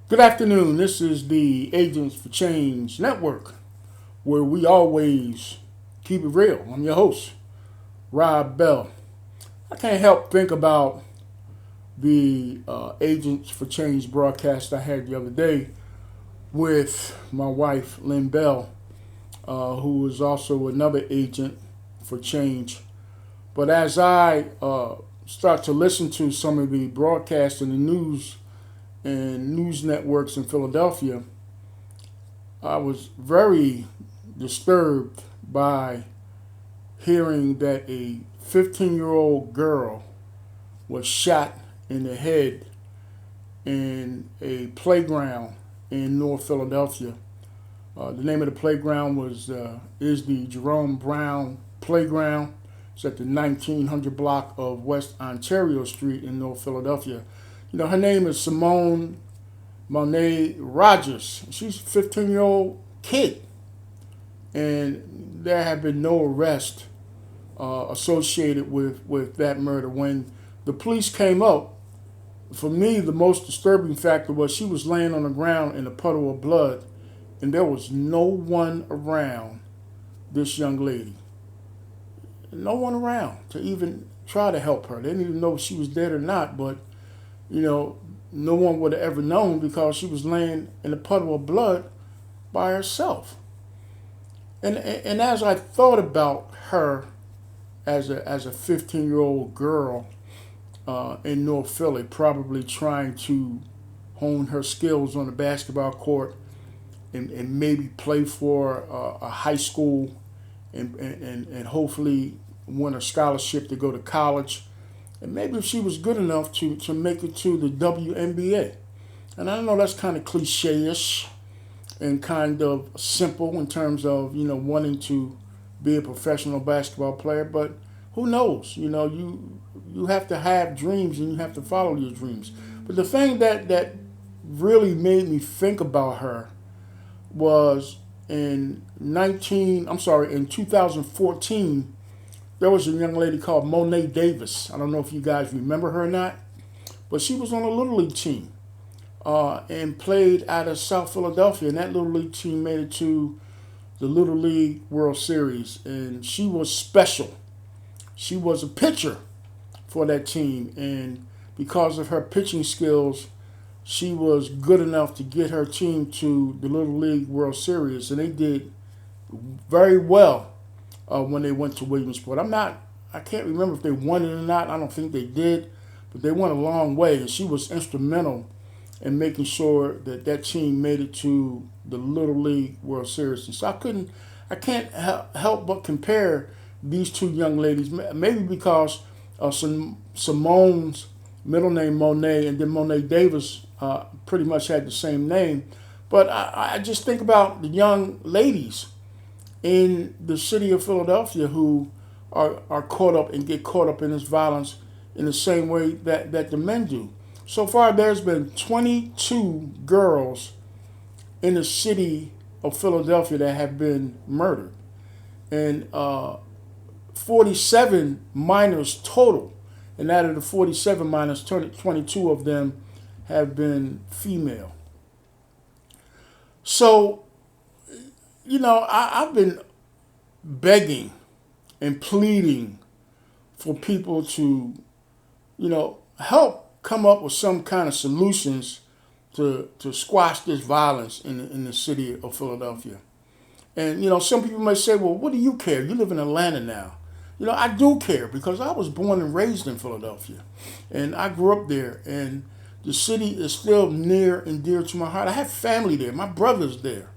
Good afternoon. This is the Agents for Change Network, where we always keep it real. I'm your host, Rob Bell. I can't help think about the Agents for Change broadcast I had the other day with my wife, Lynn Bell, who is also another agent for change. But as I start to listen to some of the broadcasts in the news and news networks in Philadelphia, I was very disturbed by hearing that a 15-year-old girl was shot in the head in a playground in North Philadelphia. The name of the playground is the Jerome Brown Playground. It's at the 1900 block of West Ontario Street in North Philadelphia. You know, her name is Simone-Monea Rodgers. She's a 15-year-old kid. And there have been no arrests associated with that murder. When the police came up, for me, the most disturbing factor was she was laying on the ground in a puddle of blood, and there was no one around this young lady. No one around to even try to help her. They didn't even know if she was dead or not, but no one would have ever known because she was laying in a puddle of blood by herself. And as I thought about her as a 15-year-old girl in North Philly, probably trying to hone her skills on the basketball court and maybe play for a high school and hopefully win a scholarship to go to college. And maybe if she was good enough to make it to the WNBA. And I know that's kind of cliche-ish and kind of simple in terms of, wanting to be a professional basketball player, but who knows? You have to have dreams and you have to follow your dreams. But the thing that really made me think about her was in 2014, there was a young lady called Monet Davis. I don't know if you guys remember her or not, but she was on a Little League team and played out of South Philadelphia. And that Little League team made it to the Little League World Series. And she was special. She was a pitcher for that team. And because of her pitching skills, she was good enough to get her team to the Little League World Series. And they did very well when they went to Williamsport. I can't remember if they won it or not. I don't think they did, but they went a long way, and she was instrumental in making sure that team made it to the Little League World Series. And so I can't help but compare these two young ladies, maybe because Simone's middle name Monet and then Monet Davis pretty much had the same name. But I just think about the young ladies in the city of Philadelphia who are caught up and get caught up in this violence in the same way that the men do. So far, there's been 22 girls in the city of Philadelphia that have been murdered, and 47 minors total. And out of the 47 minors, 22 of them have been female. So, I've been begging and pleading for people to, help come up with some kind of solutions to squash this violence in the city of Philadelphia. And, some people may say, well, what do you care? You live in Atlanta now. I do care because I was born and raised in Philadelphia. And I grew up there. And the city is still near and dear to my heart. I have family there. My brother's there.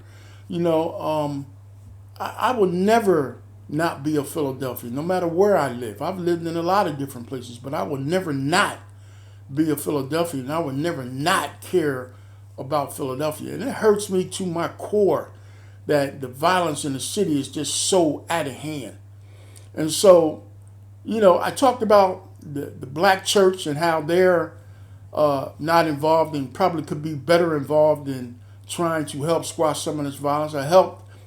I would never not be a Philadelphian, no matter where I live. I've lived in a lot of different places, but I would never not be a Philadelphian. I would never not care about Philadelphia. And it hurts me to my core that the violence in the city is just so out of hand. And so, I talked about the black church and how they're not involved and probably could be better involved in trying to help squash some of this violence.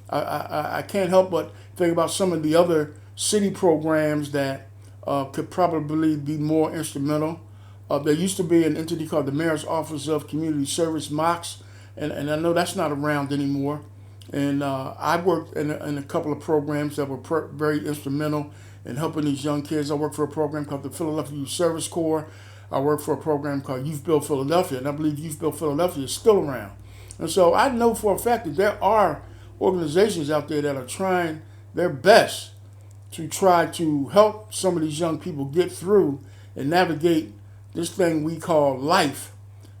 I can't help but think about some of the other city programs that could probably be more instrumental. There used to be an entity called the Mayor's Office of Community Service, MOX, and I know that's not around anymore. And I worked in a couple of programs that were very instrumental in helping these young kids. I worked for a program called the Philadelphia Youth Service Corps. I worked for a program called Youth Build Philadelphia, and I believe Youth Build Philadelphia is still around. And so I know for a fact that there are organizations out there that are trying their best to try to help some of these young people get through and navigate this thing we call life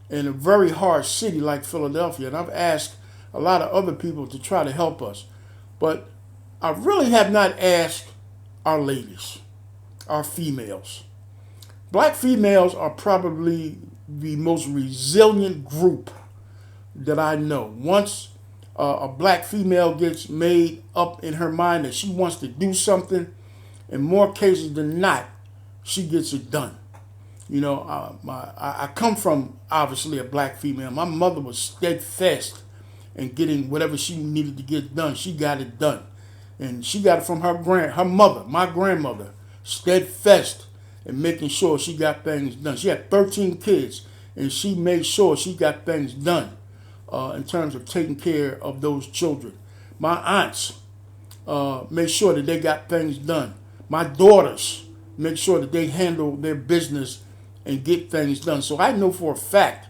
in a very hard city like Philadelphia. And I've asked a lot of other people to try to help us. But I really have not asked our ladies, our females. Black females are probably the most resilient group that I know. Once a black female gets made up in her mind that she wants to do something, in more cases than not, she gets it done. You know, I come from obviously a black female. My mother was steadfast in getting whatever she needed to get done. She got it done, and she got it from her mother, my grandmother, steadfast in making sure she got things done. She had 13 kids, and she made sure she got things done in terms of taking care of those children. My aunts made sure that they got things done. My daughters make sure that they handle their business and get things done. So I know for a fact,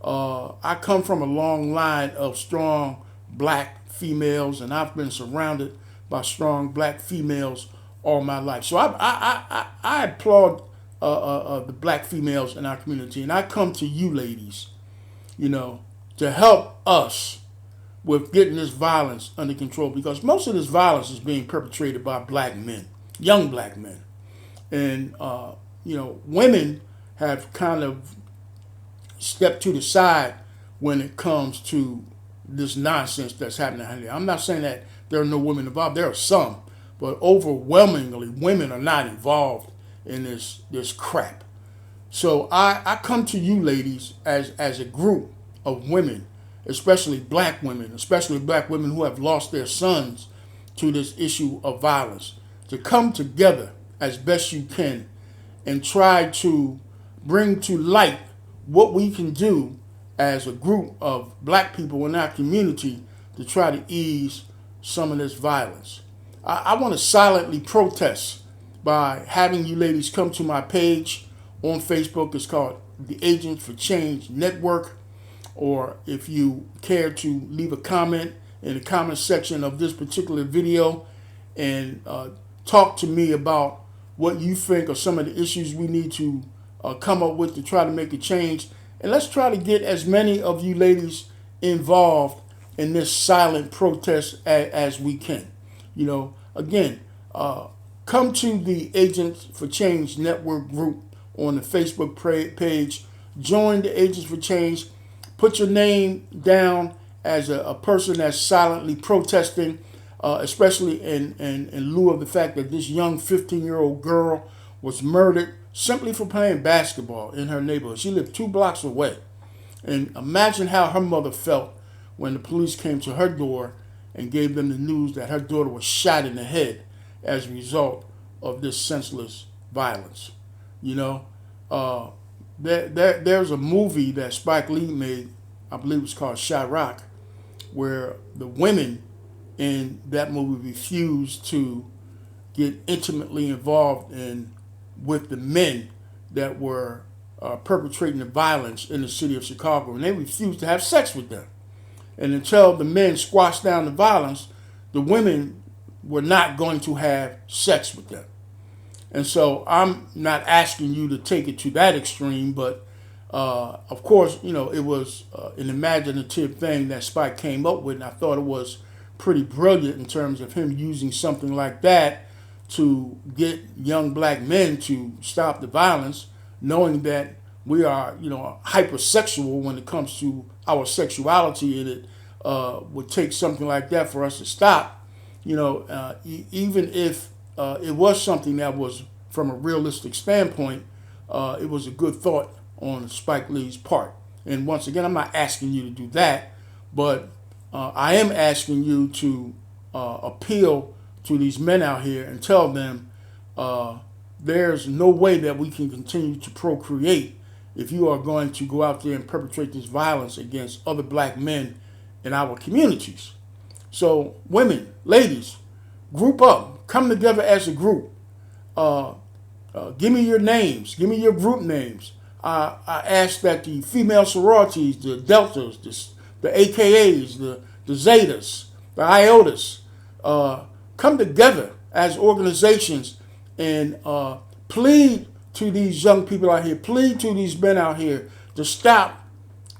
I come from a long line of strong black females, and I've been surrounded by strong black females all my life. So I applaud the black females in our community, and I come to you ladies, you know, to help us with getting this violence under control, because most of this violence is being perpetrated by black men, young black men. And, you know, women have kind of stepped to the side when it comes to this nonsense that's happening here. I'm not saying that there are no women involved. There are some, but overwhelmingly women are not involved in this crap. So I come to you ladies as a group of women, especially black women who have lost their sons to this issue of violence, to come together as best you can and try to bring to light what we can do as a group of black people in our community to try to ease some of this violence. I want to silently protest by having you ladies come to my page on Facebook. It's called the Agents for Change Network. Or if you care to leave a comment in the comment section of this particular video and talk to me about what you think are some of the issues we need to come up with to try to make a change. And let's try to get as many of you ladies involved in this silent protest as we can. You know, again, come to the Agents for Change Network group on the Facebook page. Join the Agents for Change. Put your name down as a person that's silently protesting, especially in lieu of the fact that this young 15-year-old girl was murdered simply for playing basketball in her neighborhood. She lived 2 blocks away. And imagine how her mother felt when the police came to her door and gave them the news that her daughter was shot in the head as a result of this senseless violence. You know, there's a movie that Spike Lee made, I believe it was called Chirac, where the women in that movie refused to get intimately involved with the men that were perpetrating the violence in the city of Chicago, and they refused to have sex with them. And until the men squashed down the violence, the women were not going to have sex with them. And so I'm not asking you to take it to that extreme, but of course, you know, it was an imaginative thing that Spike came up with, and I thought it was pretty brilliant in terms of him using something like that to get young black men to stop the violence, knowing that we are, you know, hypersexual when it comes to our sexuality, and it would take something like that for us to stop. You know, even if it was something that was, from a realistic standpoint, it was a good thought on Spike Lee's part. And once again, I'm not asking you to do that, but I am asking you to appeal to these men out here and tell them there's no way that we can continue to procreate if you are going to go out there and perpetrate this violence against other black men in our communities. So women, ladies, group up, come together as a group. Give me your names, give me your group names. I ask that the female sororities, the deltas, the AKAs, the zetas, the iotas, come together as organizations and plead to these young people out here, plead to these men out here to stop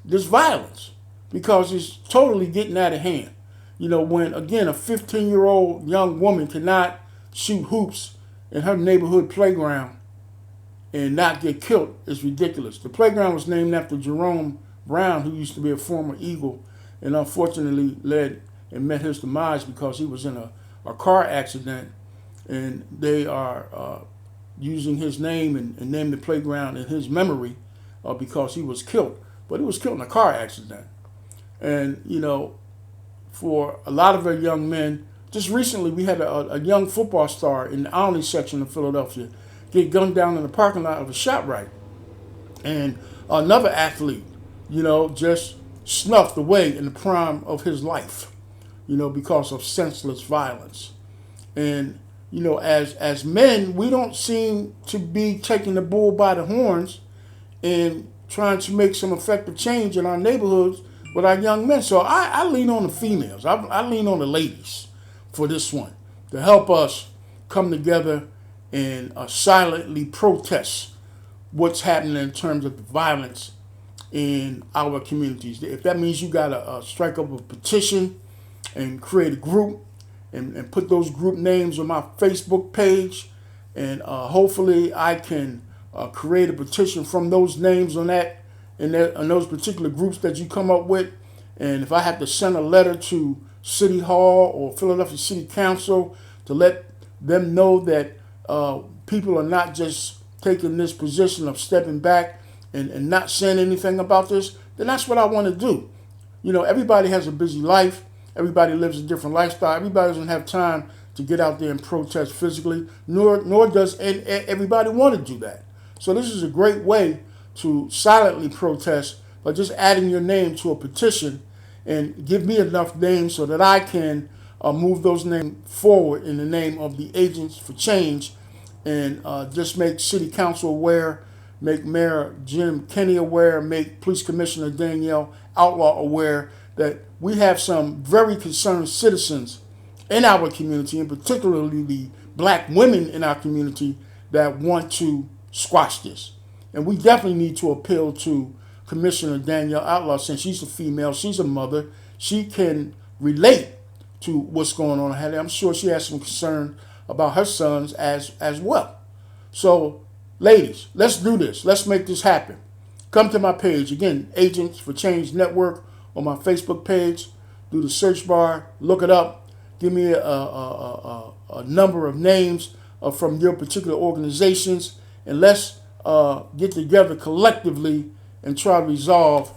this violence, because it's totally getting out of hand. You know, when, again, a 15-year-old young woman cannot shoot hoops in her neighborhood playground and not get killed, is ridiculous. The playground was named after Jerome Brown, who used to be a former Eagle, and unfortunately led and met his demise because he was in a car accident, and they are using his name and named the playground in his memory because he was killed. But he was killed in a car accident. And, you know, for a lot of our young men, just recently we had a young football star in the Outlaw section of Philadelphia get gunned down in the parking lot of a ShopRite. And another athlete, you know, just snuffed away in the prime of his life, you know, because of senseless violence. And, you know, as men, we don't seem to be taking the bull by the horns and trying to make some effective change in our neighborhoods with our young men. So I lean on the females. I lean on the ladies for this one to help us come together and silently protest what's happening in terms of the violence in our communities. If that means you got to strike up a petition and create a group and put those group names on my Facebook page, and hopefully I can create a petition from those names on that and those particular groups that you come up with. And if I have to send a letter to City Hall or Philadelphia City Council to let them know that people are not just taking this position of stepping back and not saying anything about this, then that's what I want to do. You know, everybody has a busy life. Everybody lives a different lifestyle. Everybody doesn't have time to get out there and protest physically, nor does everybody want to do that. So this is a great way to silently protest by just adding your name to a petition, and give me enough names so that I can move those names forward in the name of the Agents for Change, and just make City Council aware, make Mayor Jim Kenney aware, make Police Commissioner Danielle Outlaw aware that we have some very concerned citizens in our community, and particularly the black women in our community, that want to squash this. And we definitely need to appeal to Commissioner Danielle Outlaw, since she's a female, she's a mother, she can relate to what's going on. I'm sure she has some concern about her sons as well. So, ladies, let's do this. Let's make this happen. Come to my page. Again, Agents for Change Network on my Facebook page. Do the search bar, look it up. Give me a number of names from your particular organizations, and let's get together collectively and try to resolve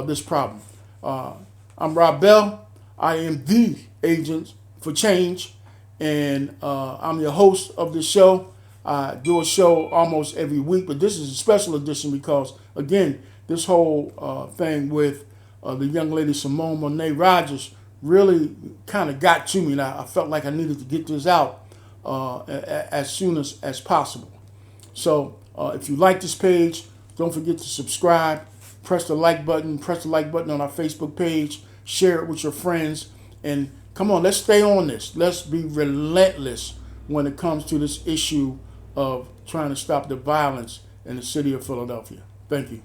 this problem. I'm Rob Bell. I am the Agent for Change, and I'm your host of this show. I do a show almost every week, but this is a special edition because, again, this whole thing with the young lady Simone-Monea Rodgers really kind of got to me, and I felt like I needed to get this out as soon as possible. So if you like this page, don't forget to subscribe, press the like button on our Facebook page, share it with your friends, and come on, let's stay on this. Let's be relentless when it comes to this issue of trying to stop the violence in the city of Philadelphia. Thank you.